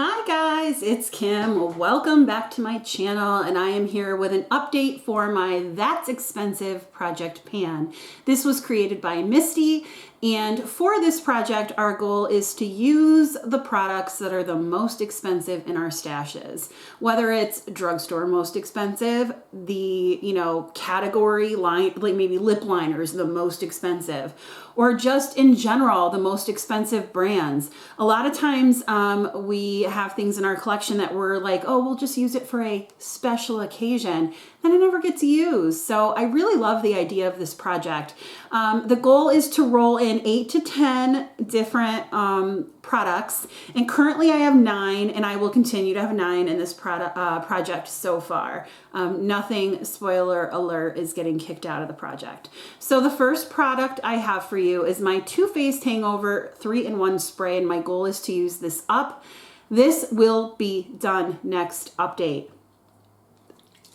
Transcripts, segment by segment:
Hi guys, it's Kim. Welcome back to my channel, and I am here with an update for my That's Expensive project pan. This was created by Misty, and for this project our goal is to use the products that are the most expensive in our stashes. Whether it's drugstore most expensive, the category line, like maybe lip liners the most expensive, or just in general the most expensive brands. A lot of times we have things in our collection that we're like, oh, we'll just use it for a special occasion, and it never gets used. So I really love the idea of this project. The goal is to roll in 8 to 10 different products, and currently I have 9, and I will continue to have 9 in this project so far. Nothing, spoiler alert, is getting kicked out of the project. So the first product I have for you is my Too Faced Hangover 3-in-1 spray, and my goal is to use this up. This will be done next update.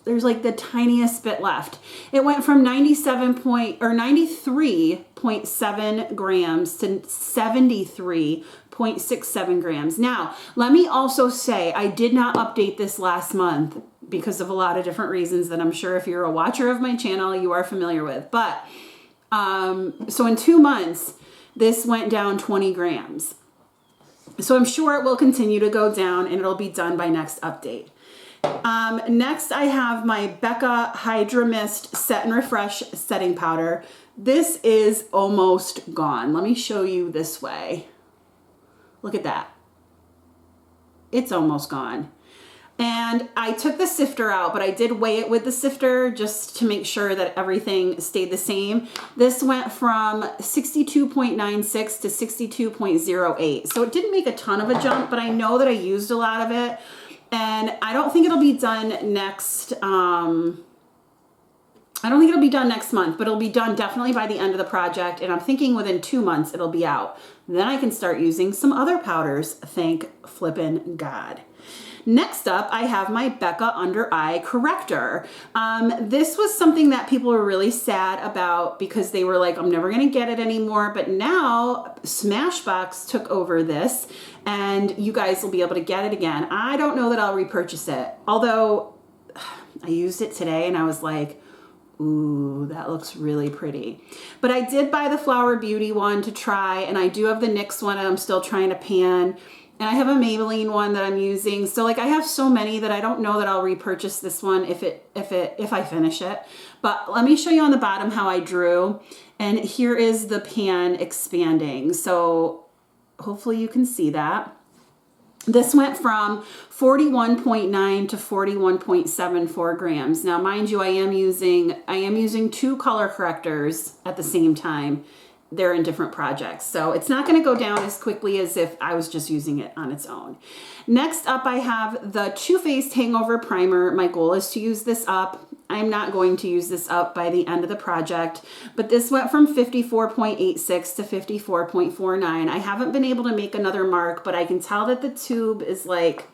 There's like the tiniest bit left. It went from 93.7 grams to 73.67 grams. Now, let me also say I did not update this last month because of a lot of different reasons that I'm sure if you're a watcher of my channel, you are familiar with. But so in 2 months, this went down 20 grams. So I'm sure it will continue to go down, and it'll be done by next update. Next, I have my Becca Hydra Mist Set and Refresh Setting Powder. This is almost gone. Let me show you this way. Look at that. It's almost gone. And I took the sifter out, but I did weigh it with the sifter just to make sure that everything stayed the same. This went from 62.96 to 62.08. So it didn't make a ton of a jump, but I know that I used a lot of it. And I don't think it'll be done next, I don't think it'll be done next month, but it'll be done definitely by the end of the project. And I'm thinking within 2 months it'll be out. Then I can start using some other powders, thank flippin' God. Next up, I have my Becca Under Eye Corrector. This was something that people were really sad about because they were like, I'm never gonna get it anymore. But now Smashbox took over this, and you guys will be able to get it again. I don't know that I'll repurchase it. Although I used it today and I was like, ooh, that looks really pretty. But I did buy the Flower Beauty one to try, and I do have the NYX one and I'm still trying to pan. And I have a Maybelline one that I'm using. So like I have so many that I don't know that I'll repurchase this one if I finish it. But let me show you on the bottom how I drew. And here is the pan expanding. So hopefully you can see that. This went from 41.9 to 41.74 grams. Now, mind you, I am using 2 color correctors at the same time. They're in different projects. So it's not going to go down as quickly as if I was just using it on its own. Next up, I have the Too Faced Hangover Primer. My goal is to use this up. I'm not going to use this up by the end of the project, but this went from 54.86 to 54.49. I haven't been able to make another mark, but I can tell that the tube is like,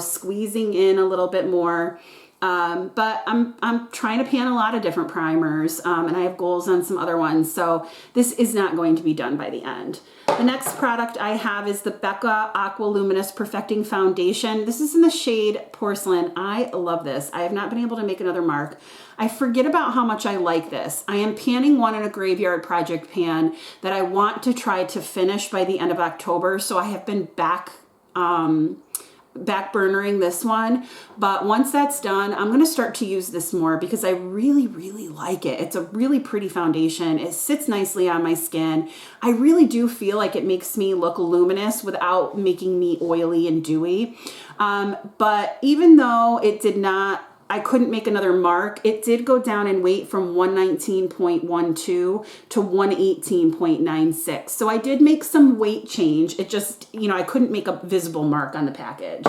squeezing in a little bit more. But I'm trying to pan a lot of different primers, and I have goals on some other ones. So this is not going to be done by the end. The next product I have is the Becca Aqua Luminous Perfecting Foundation. This is in the shade Porcelain. I love this. I have not been able to make another mark. I forget about how much I like this. I am panning one in a graveyard project pan that I want to try to finish by the end of October. So I have been back burnering this one, but once that's done, I'm going to start to use this more because I really, really like it. It's a really pretty foundation. It sits nicely on my skin. I really do feel like it makes me look luminous without making me oily and dewy. But even though I couldn't make another mark, it did go down in weight from 119.12 to 118.96. So I did make some weight change. It just, I couldn't make a visible mark on the package.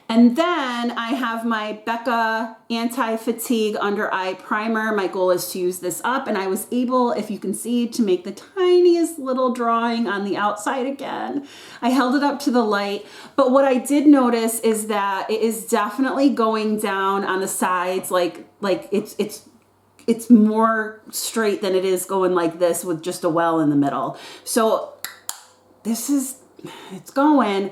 And then I have my Becca Anti-Fatigue Under Eye Primer. My goal is to use this up, and I was able, if you can see, to make the tiniest little drawing on the outside again. I held it up to the light, but what I did notice is that it is definitely going down on the sides, like it's more straight than it is going like this with just a well in the middle. So this is it's going.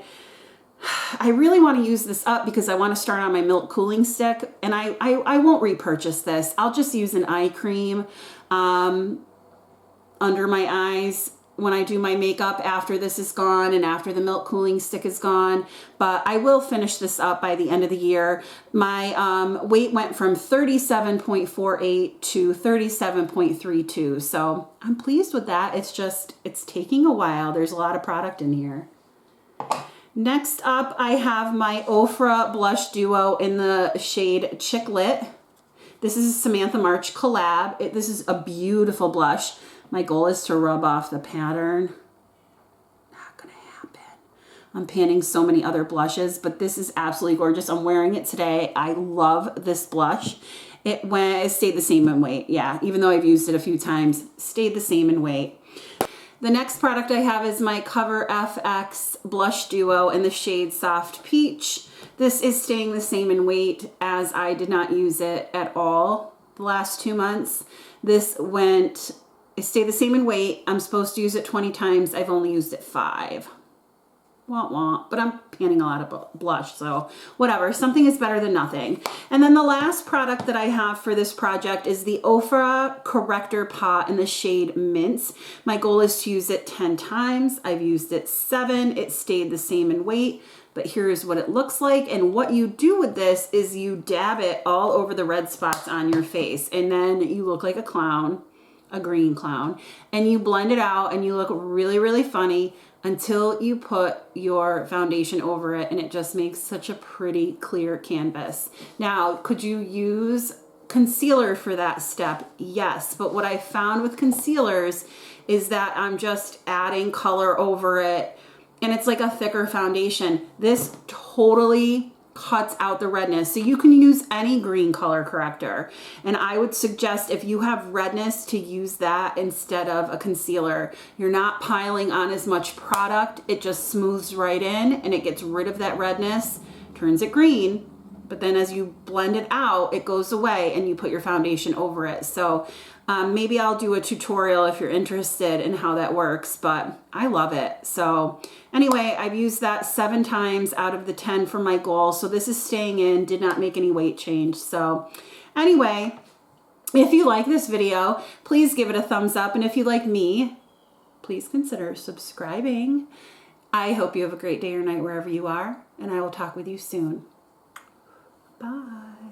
I really want to use this up because I want to start on my milk cooling stick, and I won't repurchase this. I'll just use an eye cream under my eyes when I do my makeup after this is gone and after the milk cooling stick is gone. But I will finish this up by the end of the year. My weight went from 37.48 to 37.32. So I'm pleased with that. It's taking a while. There's a lot of product in here. Next up, I have my Ofra Blush Duo in the shade Chick Lit. This is a Samantha March collab. This is a beautiful blush. My goal is to rub off the pattern. Not gonna happen. I'm panning so many other blushes, but this is absolutely gorgeous. I'm wearing it today. I love this blush. It stayed the same in weight. Yeah, even though I've used it a few times, stayed the same in weight. The next product I have is my Cover FX Blush Duo in the shade Soft Peach. This is staying the same in weight as I did not use it at all the last 2 months. It stayed the same in weight. I'm supposed to use it 20 times. I've only used it 5. Womp womp, but I'm panning a lot of blush, so whatever. Something is better than nothing. And then the last product that I have for this project is the Ofra Corrector Pot in the shade Mints. My goal is to use it 10 times. I've used it 7. It stayed the same in weight, but here's what it looks like. And what you do with this is you dab it all over the red spots on your face, and then you look like a clown, a green clown, and you blend it out and you look really, really funny until you put your foundation over it, and it just makes such a pretty clear canvas. Now, could you use concealer for that step? Yes, but what I found with concealers is that I'm just adding color over it, and it's like a thicker foundation. This totally cuts out the redness. So you can use any green color corrector. And I would suggest if you have redness to use that instead of a concealer. You're not piling on as much product. It just smooths right in and it gets rid of that redness, turns it green. But then as you blend it out, it goes away and you put your foundation over it. So maybe I'll do a tutorial if you're interested in how that works, but I love it. So anyway, I've used that 7 times out of the 10 for my goal. So this is staying in, did not make any weight change. So anyway, if you like this video, please give it a thumbs up. And if you like me, please consider subscribing. I hope you have a great day or night wherever you are, and I will talk with you soon. Bye.